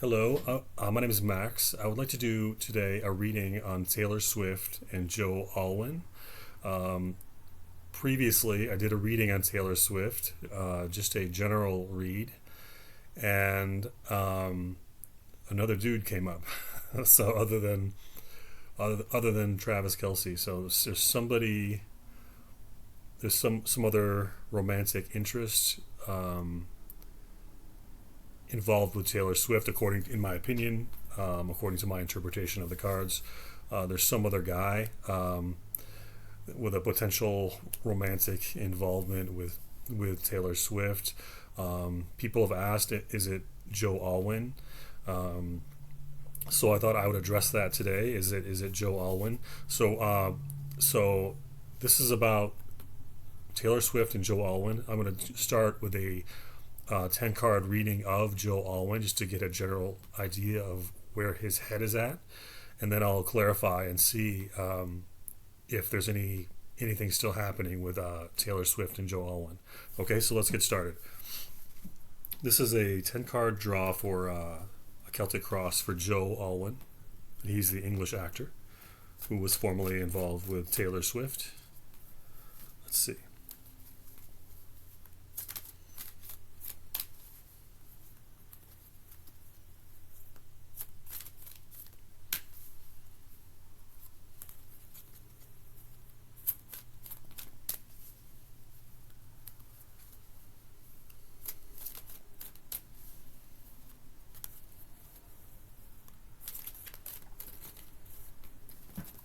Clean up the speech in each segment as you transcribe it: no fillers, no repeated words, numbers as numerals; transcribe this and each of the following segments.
Hello, my name is Max. I would like to do today a reading on Taylor Swift and Joe Alwyn. Um, Previously, I did a reading on Taylor Swift, just a general read, and another dude came up. So other than Travis Kelce, so there's some other romantic interest involved with Taylor Swift, in my opinion, according to my interpretation of the cards. There's some other guy with a potential romantic involvement with Taylor Swift. People have asked, is it Joe Alwyn? Um, so I thought I would address that today. Is it Joe Alwyn? So this is about Taylor Swift and Joe Alwyn. I'm going to start with a 10 card reading of Joe Alwyn just to get a general idea of where his head is at, and then I'll clarify and see if there's anything still happening with Taylor Swift and Joe Alwyn. Okay, so let's get started. This is a 10 card draw for a Celtic cross for Joe Alwyn. He's the English actor who was formerly involved with Taylor Swift. Let's see.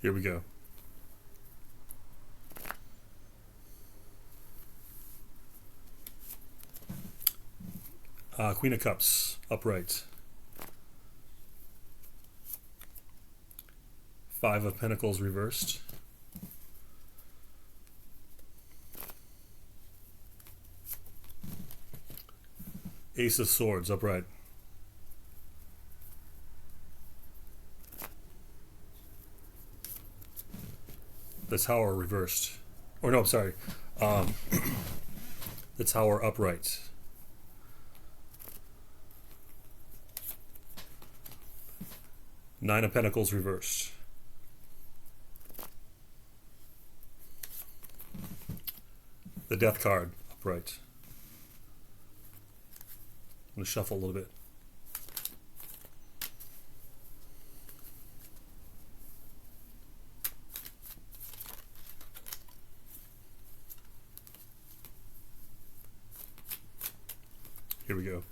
Here we go. Queen of Cups, upright. Five of Pentacles, reversed. Ace of Swords, upright. The Tower, reversed. Or no, I'm sorry. Um, the Tower, upright. Nine of Pentacles, reversed. The Death card, upright. I'm going to shuffle a little bit. Here we go.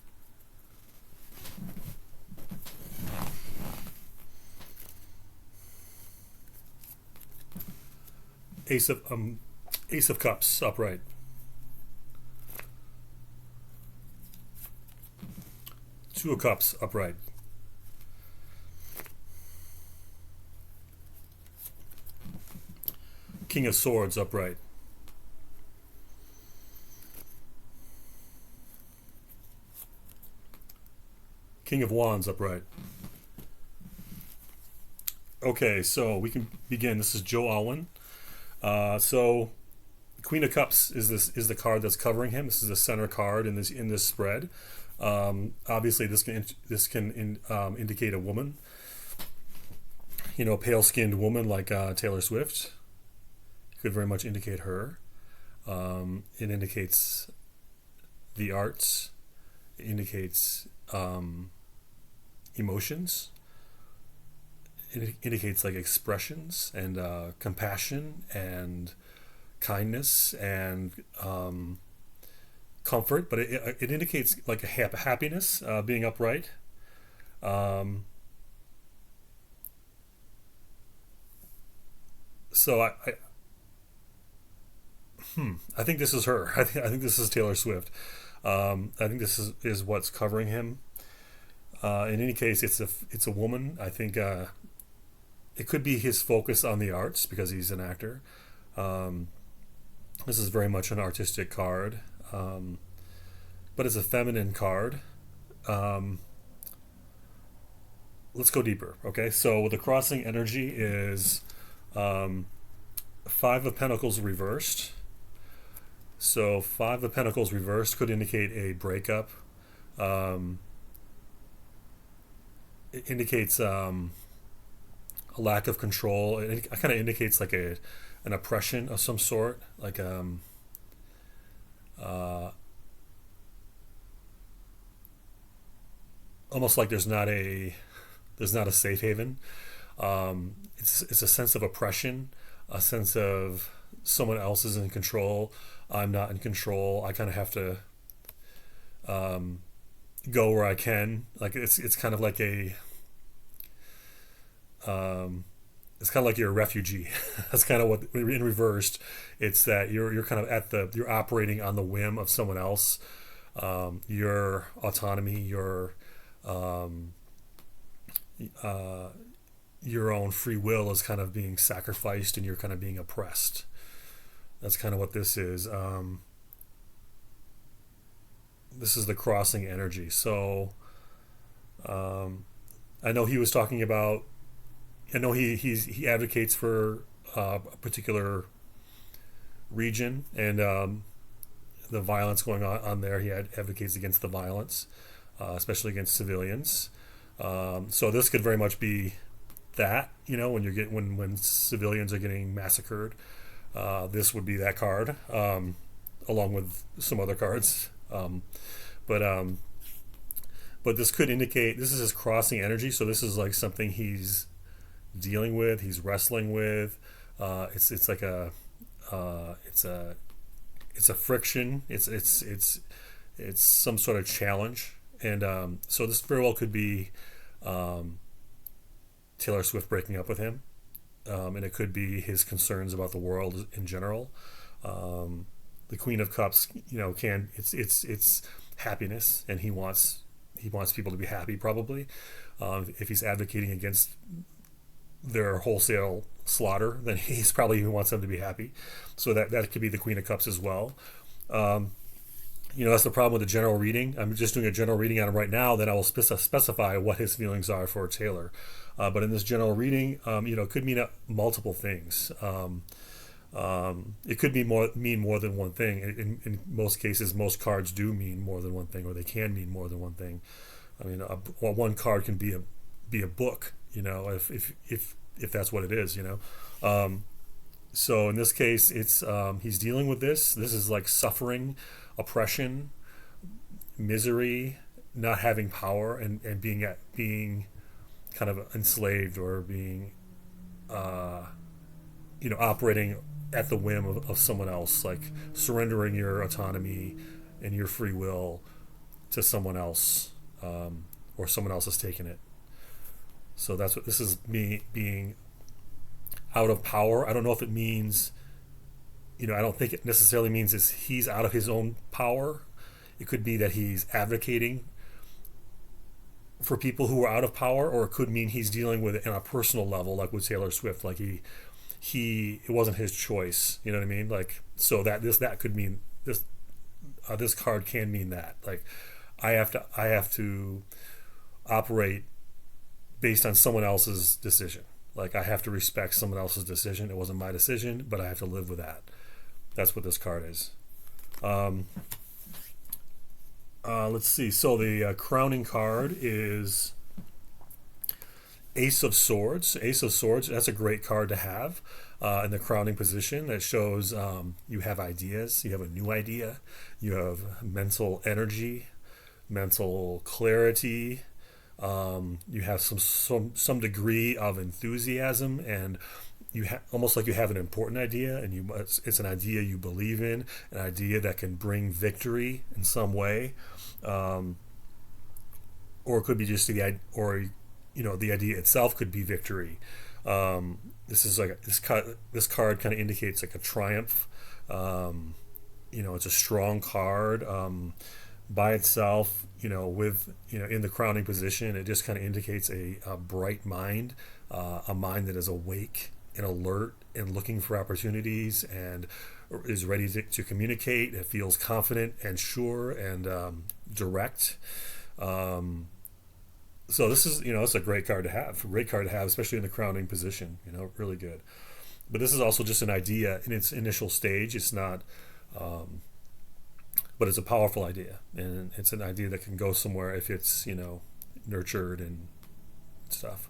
Ace of Ace of Cups, upright. Two of Cups, upright. King of Swords, upright. King of Wands, upright. Okay, so we can begin. This is Joe Alwyn. So Queen of Cups is the card that's covering him. This is the center card in this spread. Obviously, this can indicate a woman. A pale skinned woman like Taylor Swift. Could very much indicate her. It indicates the arts. It indicates emotions. It indicates like expressions and compassion and kindness and comfort, but it indicates like a happiness, being upright. Um, so I think this is her. I think this is Taylor Swift. I think this is what's covering him. In any case, it's a woman. I think it could be his focus on the arts because he's an actor. Um, this is very much an artistic card, um, but it's a feminine card. Um, let's go deeper. Okay, so the crossing energy is um, Five of Pentacles reversed. So Five of Pentacles reversed could indicate a breakup. Um, it indicates a lack of control. It kind of indicates like a an oppression of some sort, like uh, almost like there's not a safe haven. It's a sense of oppression, a sense of someone else is in control. I'm not in control. I kind of have to um, go where I can. Like it's kind of like a um, it's kind of like you're a refugee. That's kind of what in reversed. It's that you're kind of at the you're operating on the whim of someone else. Your autonomy, um, uh, your own free will is kind of being sacrificed, and you're kind of being oppressed. That's kind of what this is. This is the crossing energy. So um, I know he was talking about. I know he advocates for a particular region and the violence going on there. He advocates against the violence, especially against civilians. So this could very much be that. When you're getting when civilians are getting massacred, this would be that card, along with some other cards. But but this could indicate this is his crossing energy. So this is like something he's dealing with, he's wrestling with. It's like a it's a friction. It's some sort of challenge, and so this very well could be um, Taylor Swift breaking up with him, and it could be his concerns about the world in general. Um, the Queen of Cups, can it's happiness, and he wants people to be happy. Probably, if he's advocating against their wholesale slaughter, then he wants them to be happy. So that could be the Queen of Cups as well. Um, that's the problem with the general reading. I'm just doing a general reading on him right now. Then I will specify what his feelings are for Taylor. But in this general reading, it could mean multiple things. It could mean more than one thing. In most cases, most cards do mean more than one thing, or they can mean more than one thing. I mean, one card can be a book. If that's what it is. So in this case, it's he's dealing with this. This is like suffering, oppression, misery, not having power, and being kind of enslaved, or being operating at the whim of someone else, like surrendering your autonomy and your free will to someone else, or someone else has taken it. So that's what this is, me being out of power. I don't know if it means, I don't think it necessarily means he's out of his own power. It could be that he's advocating for people who are out of power, or it could mean he's dealing with it on a personal level, like with Taylor Swift. Like it wasn't his choice. You know what I mean? Like, so that could mean this. This card can mean that. Like, I have to operate based on someone else's decision. Like, I have to respect someone else's decision. It wasn't my decision, but I have to live with that. That's what this card is. Um, let's see. So the crowning card is Ace of Swords. Ace of Swords, that's a great card to have in the crowning position. That shows you have ideas, you have a new idea, you have mental energy, mental clarity. You have some degree of enthusiasm, and almost like you have an important idea, and it's an idea you believe in, an idea that can bring victory in some way, um, or it could be just the idea itself could be victory. This is like this card kind of indicates like a triumph. It's a strong card. By itself, with in the crowning position, it just kind of indicates a bright mind, a mind that is awake and alert and looking for opportunities, and is ready to communicate. It feels confident and sure and direct. So this is, it's a great card to have. Great card to have, especially in the crowning position. Really good. But this is also just an idea in its initial stage. It's not. But it's a powerful idea, and it's an idea that can go somewhere if it's nurtured and stuff.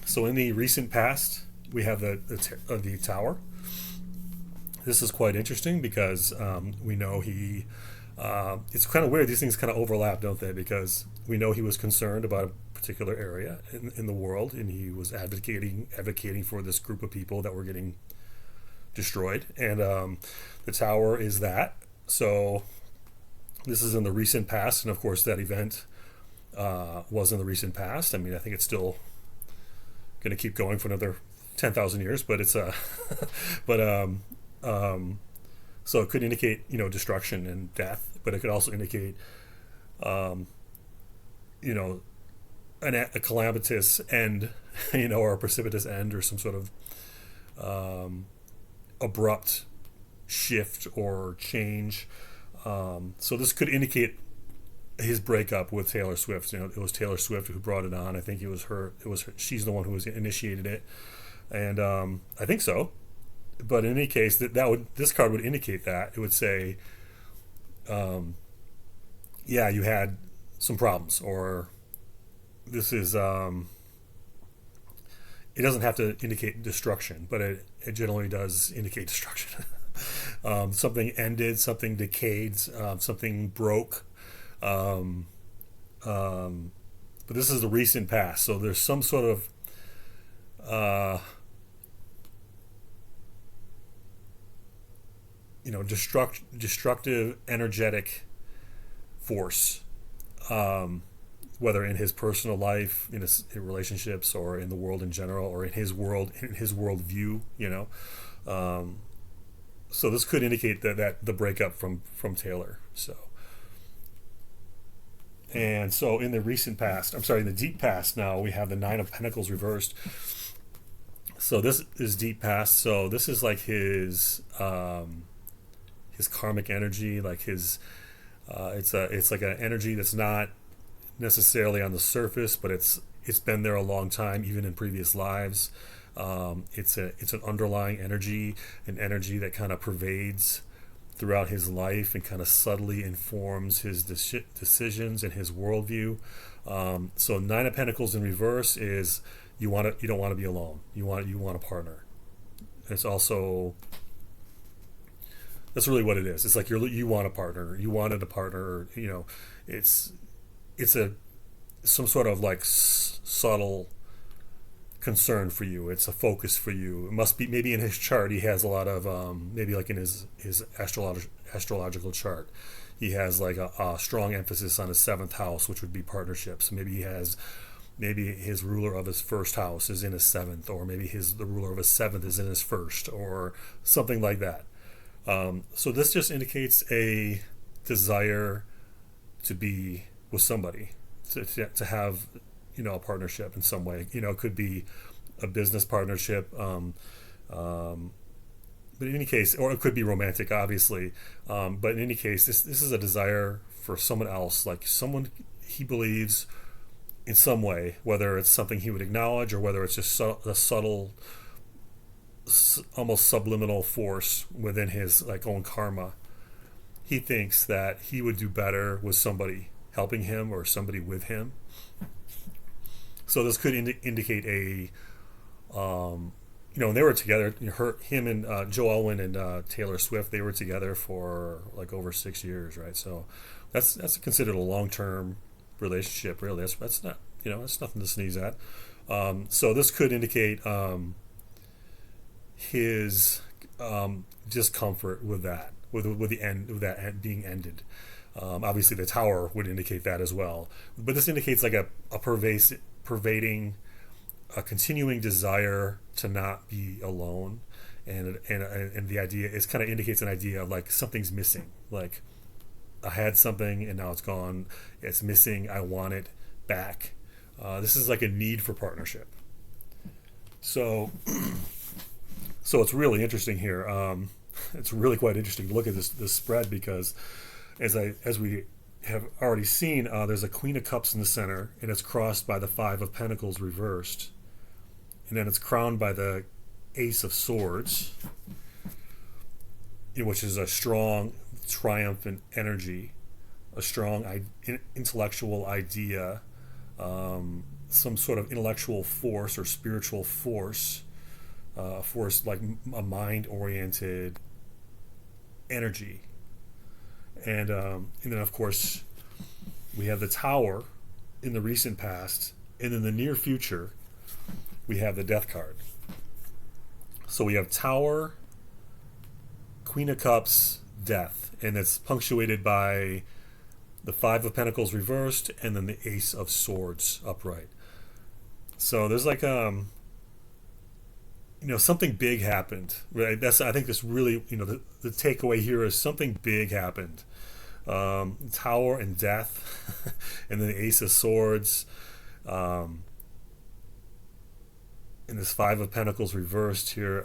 So in the recent past, we have the Tower. This is quite interesting because we know he. It's kind of weird. These things kind of overlap, don't they? Because we know he was concerned about a particular area in the world, and he was advocating for this group of people that were getting destroyed. And the Tower is that. So this is in the recent past, and of course that event was in the recent past. I mean, I think it's still going to keep going for another 10,000 years, but it's but so it could indicate, destruction and death, but it could also indicate you know a calamitous end, or a precipitous end, or some sort of abrupt shift or change. So this could indicate his breakup with Taylor Swift. It was Taylor Swift who brought it on. I think it was her. She's the one who initiated it, and I think so. But in any case, this card would indicate that. It would say, yeah, you had some problems, or this is. It doesn't have to indicate destruction, but it generally does indicate destruction. Something ended, something decayed, something broke. But this is the recent past, so there's some sort of destructive, energetic force, whether in his personal life, in his relationships, or in the world in general, or in his world view. So this could indicate that the breakup from Taylor. And so in the recent past, in the deep past now, we have the Nine of Pentacles reversed. So this is deep past. So this is like his karmic energy, like his it's like an energy that's not necessarily on the surface, but it's been there a long time, even in previous lives. It's an underlying energy, an energy that kind of pervades throughout his life and kind of subtly informs his decisions and his worldview. So Nine of Pentacles in reverse is you don't want to be alone. You want a partner. It's also, that's really what it is. It's like you want a partner. You wanted a partner. It's some sort of like subtle concern for you. It's a focus for you. It must be, maybe in his chart he has a lot of maybe like in his astrological chart he has like a strong emphasis on his seventh house, which would be partnerships. Maybe his ruler of his first house is in his seventh, or maybe the ruler of his seventh is in his first, or something like that. So this just indicates a desire to be with somebody, to have a partnership in some way. It could be a business partnership, but in any case, or it could be romantic, obviously. But in any case, this is a desire for someone else, like someone he believes in some way, whether it's something he would acknowledge or whether it's just a subtle, almost subliminal force within his own karma. He thinks that he would do better with somebody helping him or somebody with him. So this could indicate a, and they were together. Him and Joe Alwyn and Taylor Swift, they were together for like over 6 years, right? So that's considered a long-term relationship, really. That's not, that's nothing to sneeze at. So this could indicate his discomfort with that, with the end, with that being ended. Obviously, the Tower would indicate that as well. But this indicates like a pervading, a continuing desire to not be alone, and the idea is kind of indicates an idea of like something's missing. Like I had something and now it's gone. It's missing. I want it back. This is like a need for partnership. So it's really interesting here. It's really quite interesting to look at this spread, because as we have already seen, there's a Queen of Cups in the center, and it's crossed by the Five of Pentacles reversed, and then it's crowned by the Ace of Swords, which is a strong, triumphant energy. a strong intellectual idea, some sort of intellectual force or spiritual force, force like a mind-oriented energy, and then of course we have the Tower in the recent past, and in the near future we have the Death card. So we have Tower, Queen of Cups, Death, and it's punctuated by the Five of Pentacles reversed, and then the Ace of Swords upright. So there's like something big happened, right? I think this really, the takeaway here is something big happened. Tower and Death, and then the Ace of Swords, and this Five of Pentacles reversed here.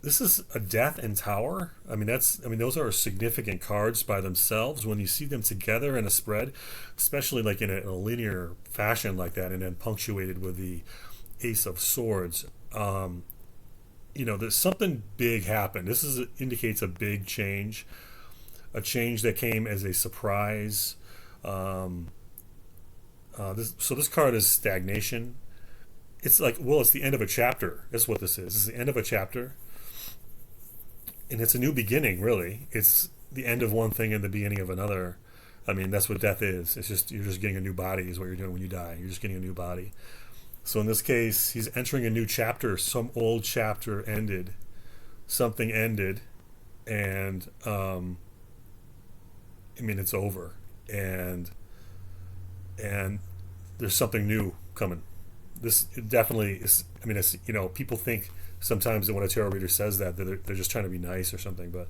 This is a Death and Tower. Those are significant cards by themselves. When you see them together in a spread, especially like in a linear fashion like that, and then punctuated with the Ace of Swords, there's something big happened. Indicates a big change, a change that came as a surprise. This card is stagnation. It's like, it's the end of a chapter. That's what this is. This is the end of a chapter. And it's a new beginning, really. It's the end of one thing and the beginning of another. That's what death is. It's just, you're just getting a new body is what you're doing when you die. You're just getting a new body. So in this case, he's entering a new chapter. Some old chapter ended. Something ended. And, it's over. And there's something new coming. This definitely is, people think sometimes that when a tarot reader says that they're just trying to be nice or something, but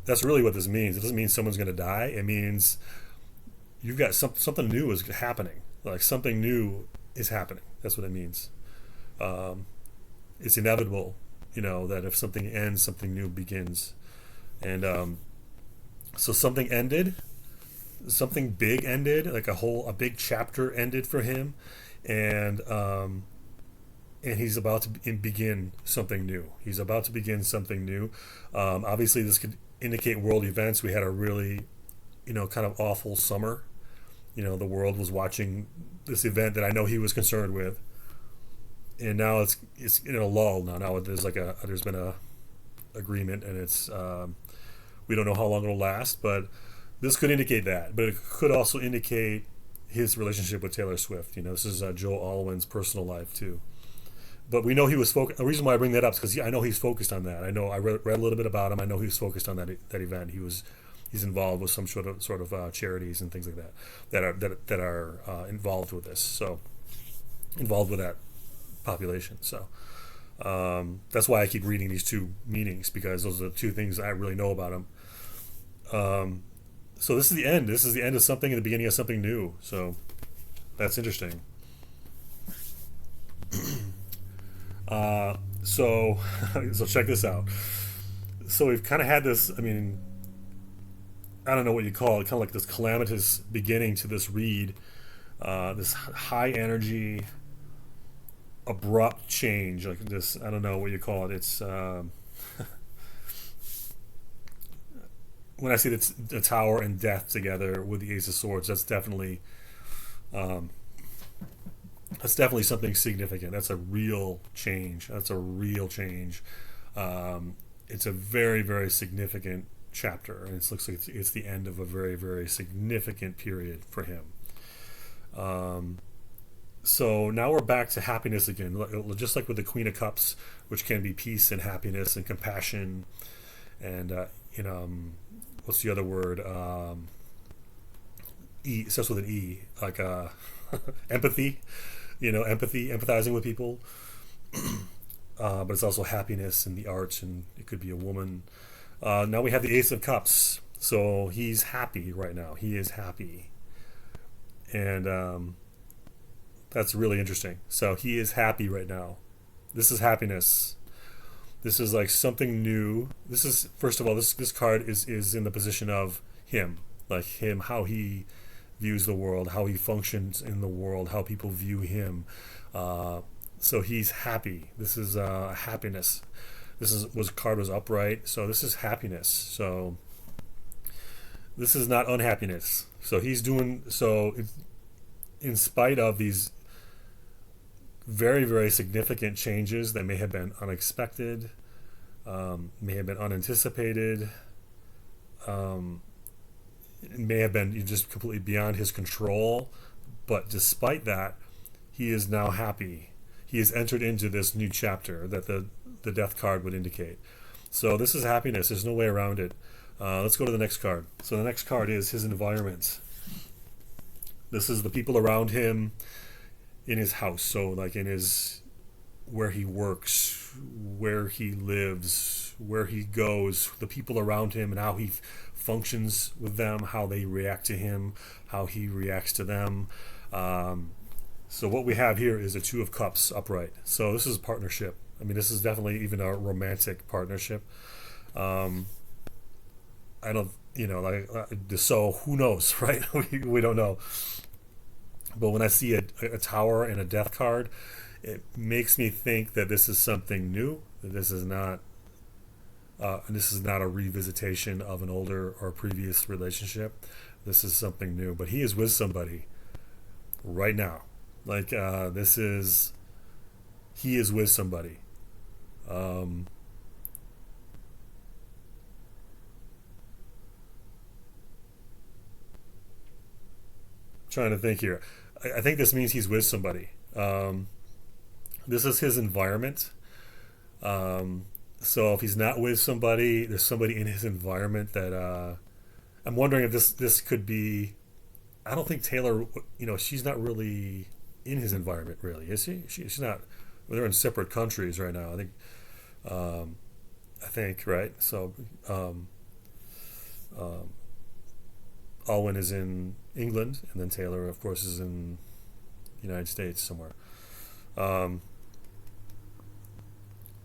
that's really what this means. It doesn't mean someone's going to die. It means you've got something new is happening. Like something new is happening. That's what it means. It's inevitable, that if something ends, something new begins. And so something ended, something big ended, like a big chapter ended for him, and he's about to begin something new. He's about to begin something new. Obviously, this could indicate world events. We had a really, kind of awful summer. The world was watching this event that I know he was concerned with, and now it's in a lull. Now there's been a agreement, and it's we don't know how long it'll last, but this could indicate that. But it could also indicate his relationship with Taylor Swift. This is Joe Alwyn's personal life too. But we know he was focused. The reason why I bring that up is because I know he's focused on that. I know I read a little bit about him. I know he was focused on that event. He's involved with some sort of charities and things like that are involved with this. So involved with that population. So that's why I keep reading these two meanings, because those are the two things I really know about him. So this is the end. This is the end of something and the beginning of something new. So that's interesting. So check this out. So we've kind of had this, I don't know what you call it, kind of like this calamitous beginning to this read, this high energy, abrupt change, like this, I don't know what you call it. It's, when I see the Tower and Death together with the Ace of Swords, that's definitely something significant. That's a real change. It's a very, very significant chapter, and it looks like it's the end of a very, very significant period for him. So now we're back to happiness again, just like with the Queen of Cups, which can be peace and happiness and compassion, and what's the other word? It starts with an E, like empathy. Empathizing with people. But it's also happiness and the arts, and it could be a woman. Now we have the Ace of Cups. So he's happy right now. He is happy. And that's really interesting. So he is happy right now. This is happiness. This is like something new. This is, first of all, this card is in the position of him. Like him, how he views the world, how he functions in the world, how people view him. So he's happy. This is happiness. Card was upright, so this is happiness. So This is not unhappiness. So he's doing so in spite of these very, very significant changes that may have been unexpected, may have been unanticipated, um, may have been just completely beyond his control. But despite that, he is now happy. He has entered into this new chapter that the death card would indicate. So this is happiness. There's no way around it. Let's go to the next card. So the next card is his environment. This is the people around him in his house. So like in his where he works, where he lives, where he goes, the people around him and how he functions with them, how they react to him, how he reacts to them. So what we have here is a Two of Cups upright. So this is a partnership. I mean, this is definitely even a romantic partnership. Um, I don't, so who knows, right? We don't know. But when I see a tower and a death card, it makes me think that this is something new. That this is not a revisitation of an older or previous relationship. This is something new. But he is with somebody right now. Like he is with somebody. Um, Trying to think here. I think this means he's with somebody. This is his environment. Um, so if he's not with somebody, there's somebody in his environment that I'm wondering if this could be. I don't think Taylor. She's not really in his environment, really, is she? She's not. Well, they're in separate countries right now. Um, I think right. So um, Alwyn is in England, and then Taylor, of course, is in the United States somewhere. Um,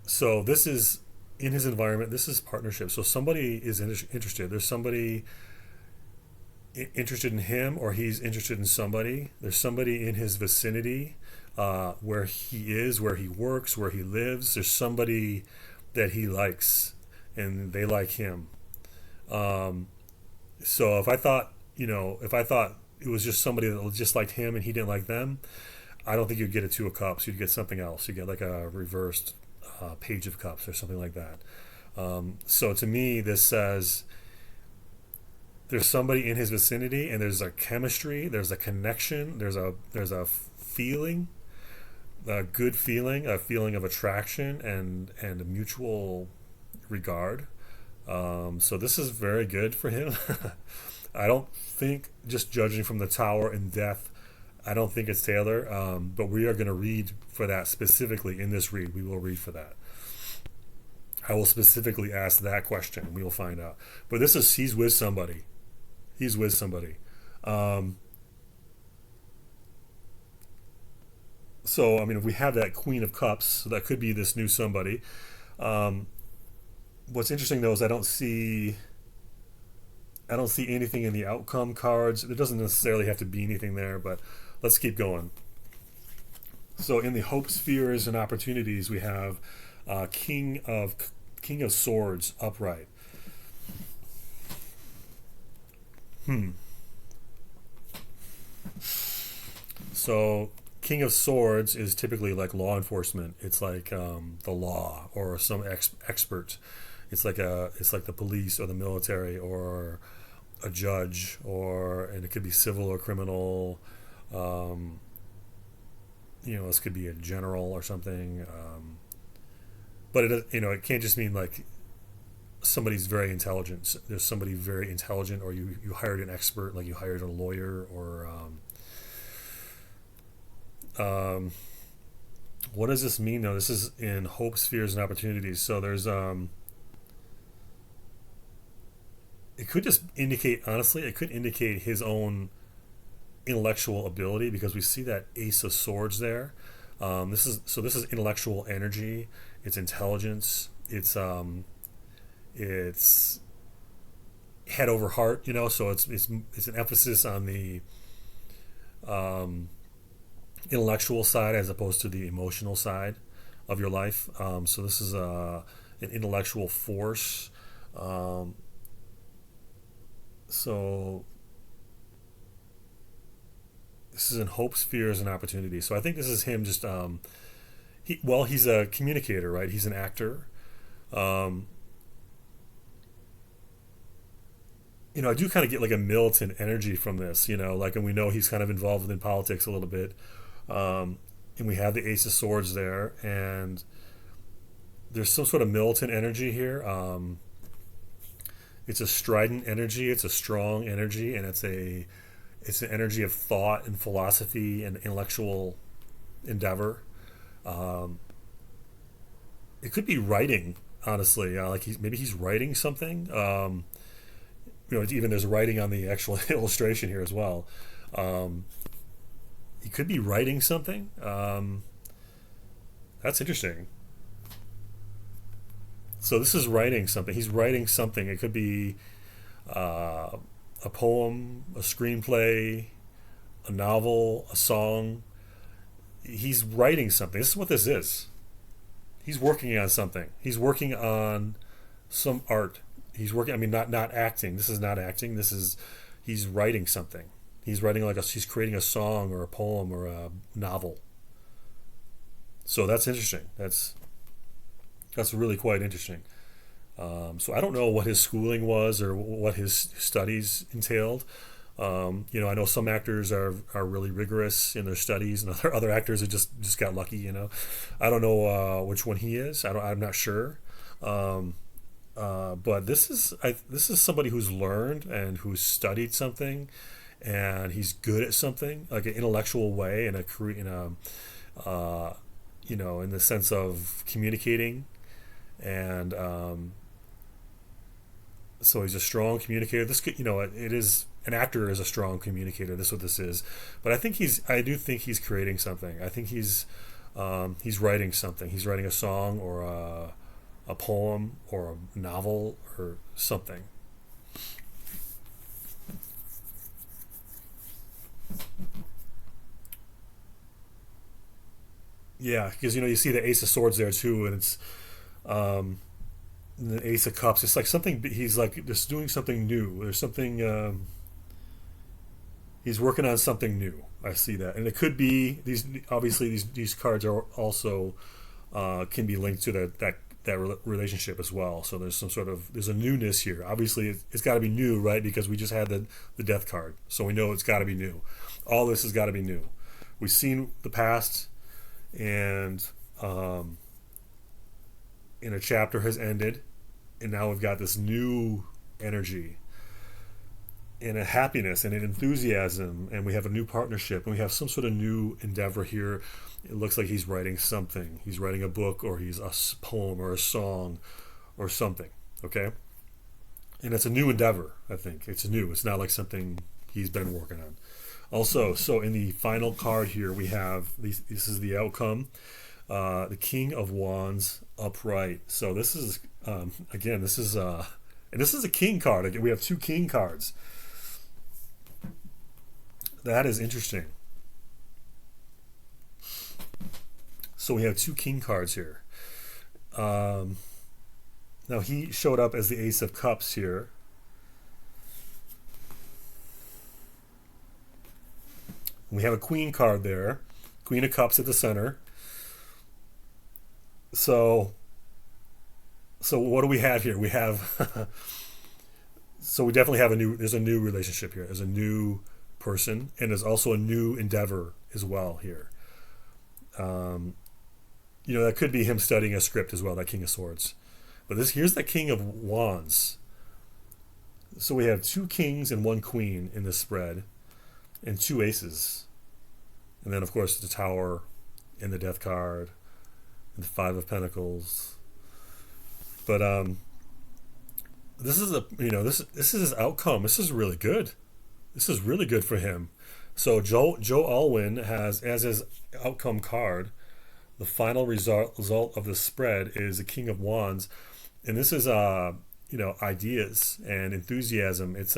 so this is in his environment. This is partnership. So somebody is interested. There's somebody interested in him, or he's interested in somebody. There's somebody in his vicinity, where he is, where he works, where he lives. There's somebody that he likes, and they like him. Um, so if I thought it was just somebody that just liked him and he didn't like them, I don't think you'd get a Two of Cups. You'd get something else. You'd get like a reversed Page of Cups or something like that. So to me, this says there's somebody in his vicinity, and there's a chemistry, there's a connection, there's a feeling, a good feeling, a feeling of attraction and a mutual regard. So this is very good for him. I don't think, just judging from the Tower and Death, I don't think it's Taylor. But we are going to read for that specifically in this read. We will read for that. I will specifically ask that question. We will find out. But this is he's with somebody. He's with somebody. Um, so I mean, if we have that Queen of Cups, so that could be this new somebody. Um, what's interesting though is I don't see anything in the outcome cards. There doesn't necessarily have to be anything there, but let's keep going. So in the hope spheres and opportunities, we have King of Swords upright. Hmm. So King of Swords is typically like law enforcement. It's like the law or some expert. It's like the police or the military or a judge, and it could be civil or criminal. Um, this could be a general or something. But it can't just mean like somebody's very intelligent. There's somebody very intelligent, or you hired an expert, like you hired a lawyer, or um, what does this mean though? This is in hope spheres and opportunities. So there's it could just indicate, honestly, it could indicate his own intellectual ability, because we see that Ace of Swords there. This is intellectual energy. It's intelligence. It's head over heart. So it's an emphasis on the um, intellectual side as opposed to the emotional side of your life. So this is an intellectual force. Um, So this is in hopes, fears, and opportunities. So I think this is him just he's a communicator, right? He's an actor. Um, I do kind of get like a militant energy from this, like, and we know he's kind of involved in politics a little bit. Um, and we have the Ace of Swords there, and there's some sort of militant energy here. It's a strident energy, it's a strong energy, and it's an energy of thought and philosophy and intellectual endeavor. Um, it could be writing, honestly. Like maybe he's writing something. Even there's writing on the actual illustration here as well. Um, he could be writing something. That's interesting. So this is writing something. He's writing something. It could be uh, a poem, a screenplay, a novel, a song. He's writing something. This is what this is. He's working on something. He's working on some art. He's working. I mean, not acting. This is not acting. This is he's writing something. He's writing he's creating a song or a poem or a novel. So that's interesting. That's really quite interesting. So I don't know what his schooling was or what his studies entailed. I know some actors are really rigorous in their studies, and other actors have just got lucky. I don't know which one he is. I'm not sure. Um, but this is somebody who's learned and who's studied something, and he's good at something like an intellectual way in in the sense of communicating, and so he's a strong communicator. This could, it is an actor is a strong communicator. This is what this is, but I do think he's creating something. I think he's writing something. He's writing a song or a poem or a novel or something. Yeah, because you see the Ace of Swords there too, and it's um, the Ace of Cups. It's like something. He's like just doing something new. There's something. He's working on something new. I see that, and it could be these. Obviously, these cards are also can be linked to that relationship as well. So there's a newness here. Obviously, it's got to be new, right? Because we just had the Death card, so we know it's got to be new. All this has got to be new. We've seen the past, and um, a chapter has ended, and now we've got this new energy and a happiness and an enthusiasm, and we have a new partnership, and we have some sort of new endeavor here. It looks like he's writing something. He's writing a book, or he's a poem or a song or something. Okay, and it's a new endeavor. I think it's new. It's not like something he's been working on. Also, so in the final card here, we have this is the outcome. The King of Wands upright. So this is again, and this is a king card. Again, we have two king cards. That is interesting. So we have two king cards here. Um, Now he showed up as the Ace of Cups here. We have a Queen card there. Queen of Cups at the center. So what do we have here? We have so we definitely have there's a new relationship here. There's a new person, and there's also a new endeavor as well here. Um, that could be him studying a script as well, that King of Swords. But here's the King of Wands. So we have two kings and one queen in this spread, and two aces. And then of course the Tower and the Death card and the Five of Pentacles. But this is this is his outcome. This is really good. This is really good for him. So Joe Alwyn has as his outcome card, the final result of the spread is the King of Wands, and this is ideas and enthusiasm. It's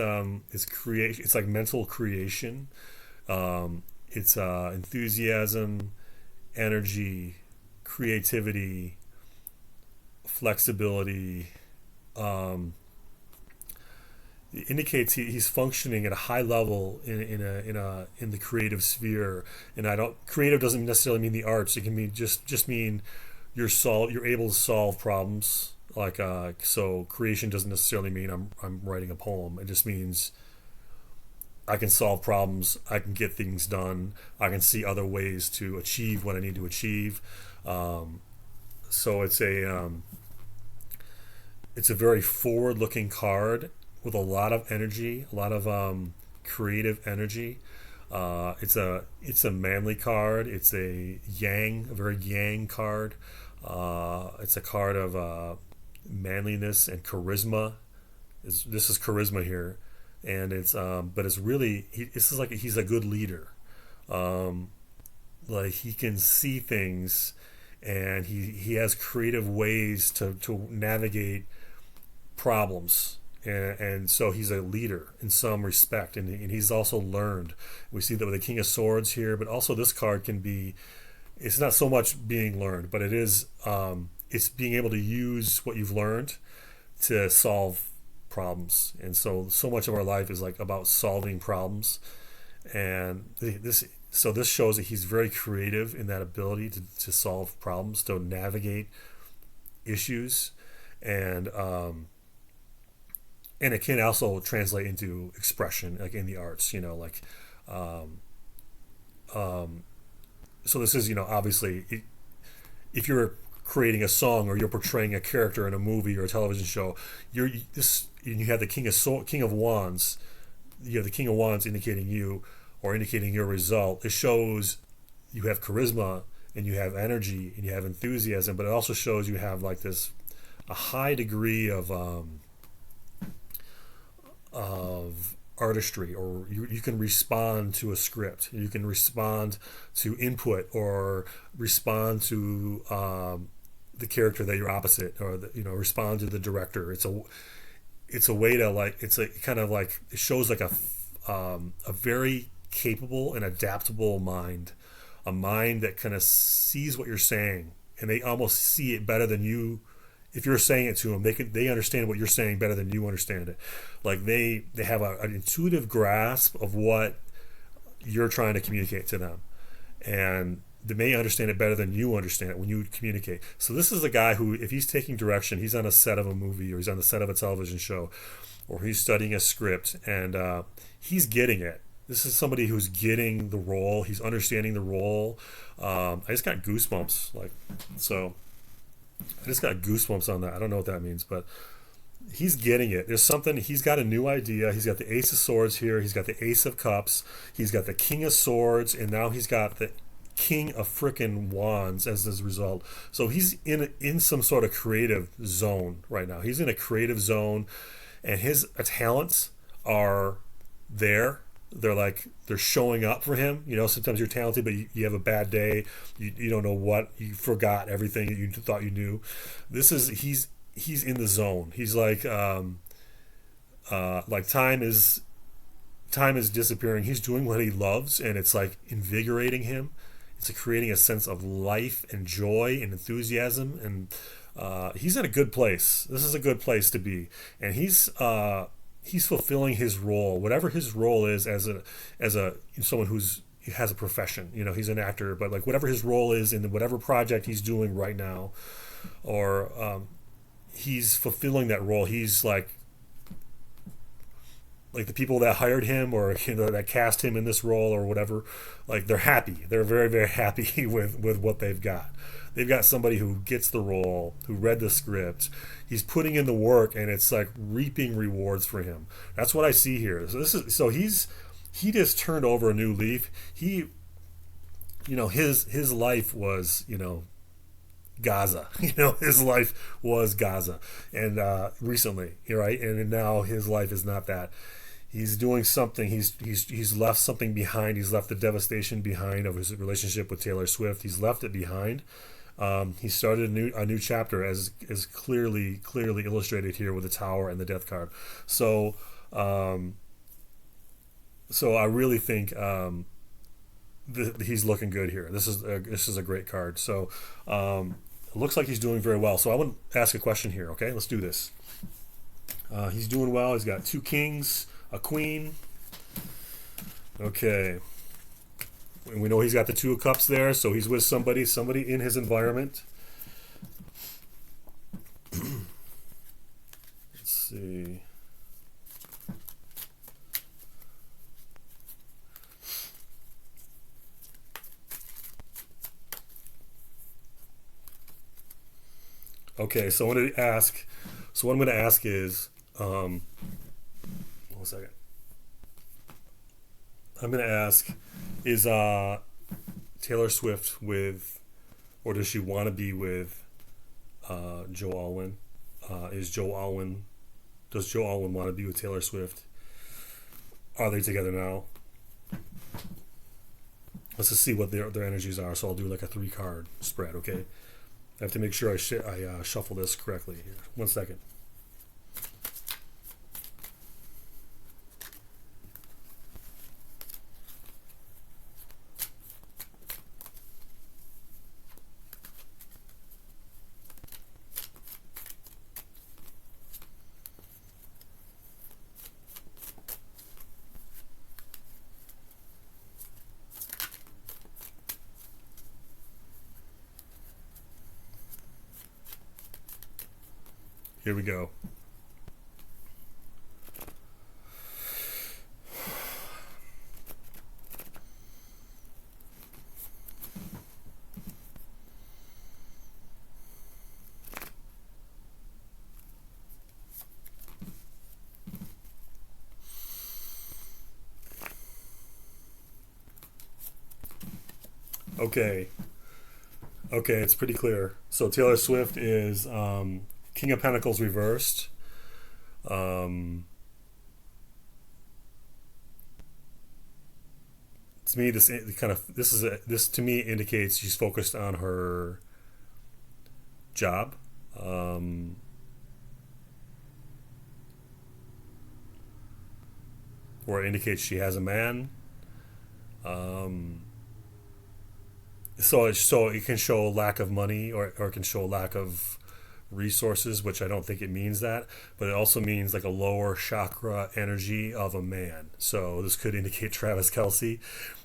creation. It's like mental creation. It's enthusiasm, energy, creativity, flexibility. Um, it indicates he's functioning at a high level in the creative sphere. And I don't creative doesn't necessarily mean the arts. It can mean just mean you're able to solve problems. Like so creation doesn't necessarily mean I'm writing a poem. It just means I can solve problems. I can get things done. I can see other ways to achieve what I need to achieve. So it's a very forward-looking card with a lot of energy, a lot of creative energy. It's a manly card. It's a very yang card. It's a card of manliness and charisma. This is charisma here, and but it's really this is like he's a good leader. Like he can see things, and he has creative ways to navigate problems, and so he's a leader in some respect, and he's also learned. We see that with the King of Swords here, but also this card can be, it's not so much being learned, but it's being able to use what you've learned to solve problems. And so much of our life is like about solving problems, and this shows that he's very creative in that ability to solve problems, to navigate issues, and it can also translate into expression, like in the arts, like um, um, so this is, obviously if you're creating a song or you're portraying a character in a movie or a television show, you have the King of Wands. You have the King of Wands indicating you, or indicating your result. It shows you have charisma and you have energy and you have enthusiasm, but it also shows you have like a high degree of artistry, or you can respond to a script, you can respond to input, or respond to the character that you're opposite, or respond to the director. It's a way to, like, it's a kind of like, it shows like a very capable and adaptable mind, a mind that kind of sees what you're saying, and they almost see it better than you. If you're saying it to them, they understand what you're saying better than you understand it. Like they have an intuitive grasp of what you're trying to communicate to them, and they may understand it better than you understand it when you communicate. So this is a guy who, if he's taking direction, he's on a set of a movie, or he's on the set of a television show, or he's studying a script, and he's getting it. This is somebody who's getting the role. He's understanding the role. I just got goosebumps, I just got goosebumps on that. I don't know what that means, but he's getting it. There's something. He's got a new idea. He's got the Ace of Swords here. He's got the Ace of Cups. He's got the King of Swords, and now he's got the King of frickin' Wands as his result. So he's in some sort of creative zone right now. He's in a creative zone, and his talents are there. They're showing up for him. Sometimes you're talented, but you have a bad day. You don't know what, you forgot everything that you thought you knew. He's in the zone. He's like time is disappearing. He's doing what he loves, and it's like invigorating him. It's creating a sense of life and joy and enthusiasm, and he's in a good place. This is a good place to be, and he's fulfilling his role, whatever his role is, as someone he has a profession. He's an actor, but like whatever his role is in whatever project he's doing right now, or he's fulfilling that role. He's like the people that hired him, or that cast him in this role or whatever, like they're happy. They're very, very happy with what they've got. They've got somebody who gets the role, who read the script. He's putting in the work, and it's like reaping rewards for him. That's what I see here. So he just turned over a new leaf. His life was Gaza. His life was Gaza, and recently, right, and now his life is not that. He's doing something. He's left something behind. He's left the devastation behind of his relationship with Taylor Swift. He's left it behind. He started a new chapter, as clearly illustrated here with the Tower and the Death card. So I really think he's looking good here. This is a great card. So it looks like he's doing very well. So I want to ask a question here. Okay, let's do this. He's doing well. He's got two kings, a queen. Okay. And we know he's got the two of cups there, so he's with somebody in his environment. Let's see. Okay, so I'm going to ask. So what I'm going to ask is, 1 second. I'm going to ask, is Taylor Swift with, or does she want to be with Joe Alwyn? Does Joe Alwyn want to be with Taylor Swift? Are they together now? Let's just see what their energies are. So I'll do like a 3-card spread, okay? I have to make sure I shuffle this correctly here. 1 second. Here we go. Okay. Okay, it's pretty clear. So Taylor Swift is King of Pentacles reversed. To me, this to me indicates she's focused on her job. Or it indicates she has a man. So it can show lack of money, or it can show lack of resources, which I don't think it means that, but it also means like a lower chakra energy of a man. So this could indicate Travis Kelce,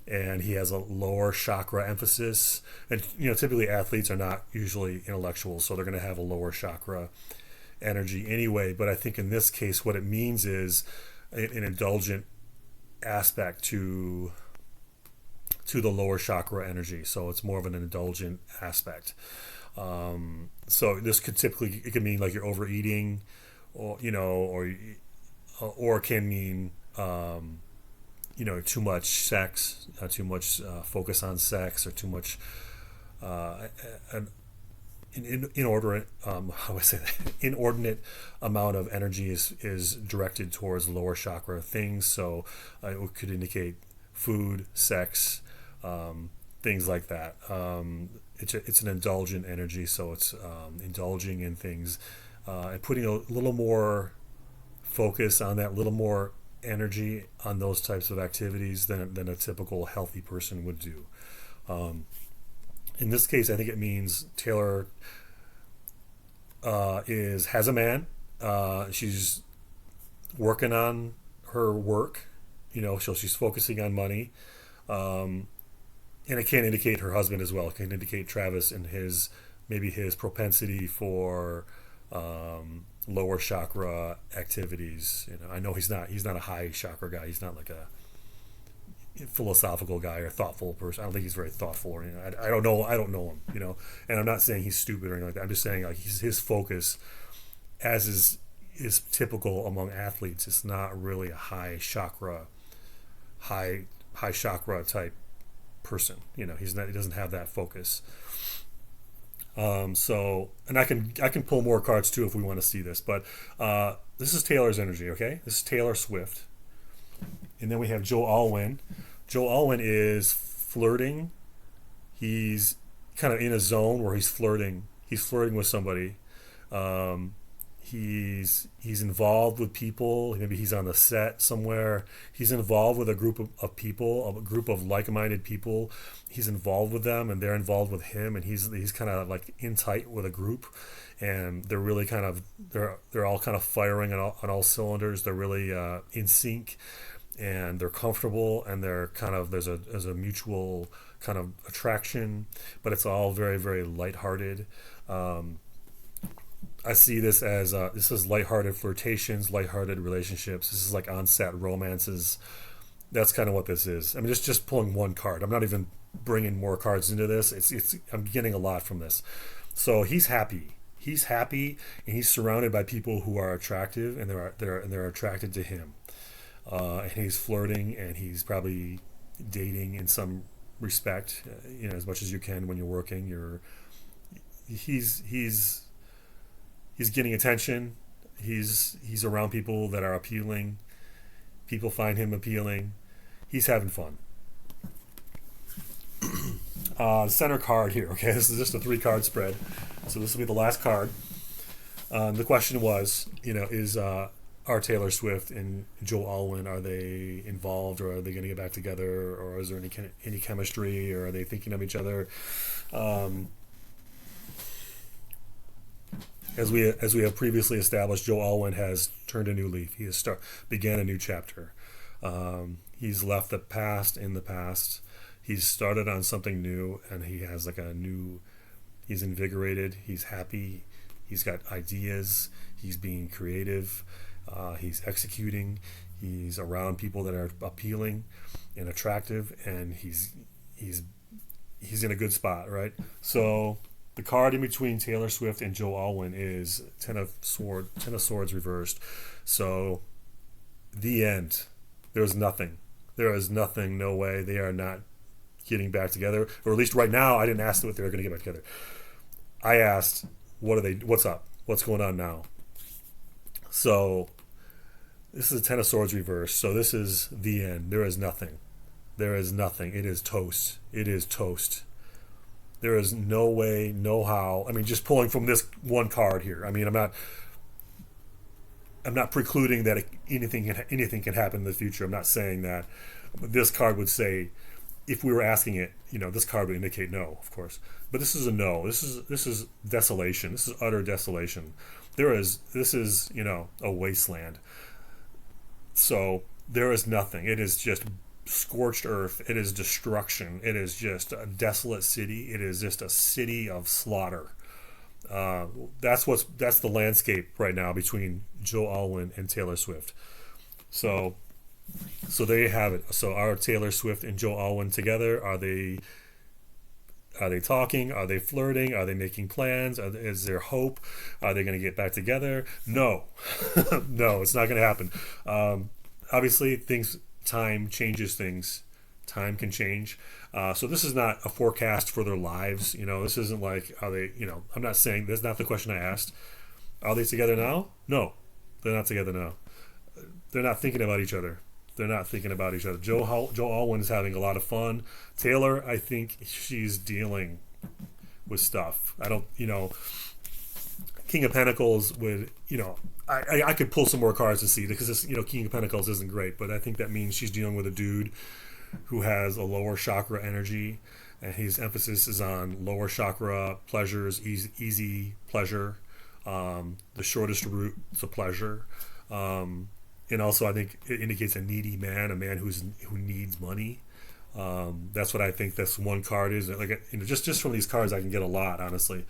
and he has a lower chakra emphasis. And typically athletes are not usually intellectuals, so they're going to have a lower chakra energy anyway. But I think in this case, what it means is an indulgent aspect to the lower chakra energy. So it's more of an indulgent aspect. So this could typically, it could mean like you're overeating, or it can mean too much sex, too much focus on sex, or too much an inordinate how I say that inordinate amount of energy is directed towards lower chakra things. So it could indicate food, sex, things like that. It's an indulgent energy, so it's indulging in things and putting a little more focus on that, little more energy on those types of activities than a typical healthy person would do. In this case, I think it means Taylor has a man. She's working on her work, so she's focusing on money. And it can indicate her husband as well. It can indicate Travis and his propensity for lower chakra activities. I know he's not a high chakra guy. He's not like a philosophical guy or thoughtful person. I don't think he's very thoughtful or anything. I don't know him. And I'm not saying he's stupid or anything like that. I'm just saying like his focus, as is typical among athletes, it's not really a high chakra type person. He doesn't have that focus. And I can pull more cards too if we want to see this, but this is Taylor's energy. Okay, this is Taylor Swift, and then we have Joe Alwyn. Joe Alwyn is flirting. He's kind of in a zone where he's flirting with somebody. He's involved with people. Maybe he's on the set somewhere. He's involved with a group of people, a group of like-minded people. He's involved with them, and they're involved with him, and he's kind of like in tight with a group, and they're really kind of they're all kind of firing on all cylinders. They're really in sync, and they're comfortable, and they're kind of there's a mutual kind of attraction, but it's all very very lighthearted. Um, I see this as this is lighthearted flirtations, lighthearted relationships. This is like on-set romances. That's kind of what this is. I mean, just pulling one card. I'm not even bringing more cards into this. It's I'm getting a lot from this. So he's happy. He's happy, and he's surrounded by people who are attractive, and they're attracted to him. And he's flirting, and he's probably dating in some respect. As much as you can when you're working. He's getting attention. He's around people that are appealing. People find him appealing. He's having fun. Center card here. Okay, this is just a 3-card spread, so this will be the last card. The question was, is are Taylor Swift and Joe Alwyn, are they involved, or are they going to get back together, or is there any chemistry, or are they thinking of each other? As we have previously established, Joe Alwyn has turned a new leaf. He has began a new chapter. He's left the past in the past. He's started on something new, and he has like a new. He's invigorated. He's happy. He's got ideas. He's being creative. He's executing. He's around people that are appealing and attractive, and he's in a good spot, right? So. The card in between Taylor Swift and Joe Alwyn is Ten of Swords reversed. So, the end. There's nothing. There is nothing. No way. They are not getting back together. Or at least right now, I didn't ask them if they were going to get back together. I asked, what's up? What's going on now? So, this is a Ten of Swords reversed. So, this is the end. There is nothing. There is nothing. It is toast. It is toast. There is no way, no how. I mean, just pulling from this one card here. I mean, I'm not precluding that anything can happen in the future. I'm not saying that. But this card would say, if we were asking it, this card would indicate no, of course. But this is a no. This is desolation. This is utter desolation. This is a wasteland. So there is nothing. It is just scorched earth. It is destruction. It is just a desolate city. It is just a city of slaughter. That's the landscape right now between Joe Alwyn and Taylor Swift. So there you have it. So are Taylor Swift and Joe Alwyn together? Are they talking? Are they flirting? Are they making plans? Is there hope? Are they going to get back together? No. No, it's not going to happen. Obviously, time changes things. Time can change. So this is not a forecast for their lives. This isn't like, are they, I'm not saying, that's not the question I asked. Are they together now? No, they're not together now. They're not thinking about each other. Joe Alwyn is having a lot of fun. Taylor, I think she's dealing with stuff. I don't, King of Pentacles would, I could pull some more cards to see, because this, King of Pentacles isn't great, but I think that means she's dealing with a dude who has a lower chakra energy, and his emphasis is on lower chakra pleasures, easy pleasure, the shortest route to pleasure, and also I think it indicates a needy man, a man who needs money. That's what I think this one card is. Like, just from these cards, I can get a lot, honestly.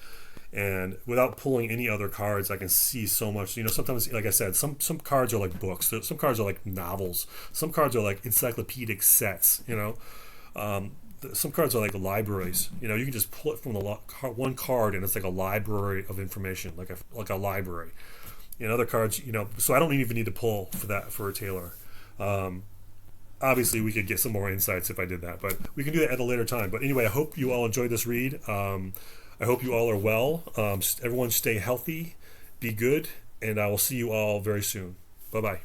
And without pulling any other cards, I can see so much. Sometimes, like I said, some cards are like books. Some cards are like novels. Some cards are like encyclopedic sets. Some cards are like libraries. You can just pull it from one card, and it's like a library of information, like a library. Other cards, so I don't even need to pull for Taylor. Obviously, we could get some more insights if I did that, but we can do that at a later time. But anyway, I hope you all enjoyed this read. I hope you all are well. Everyone stay healthy, be good, and I will see you all very soon. Bye-bye.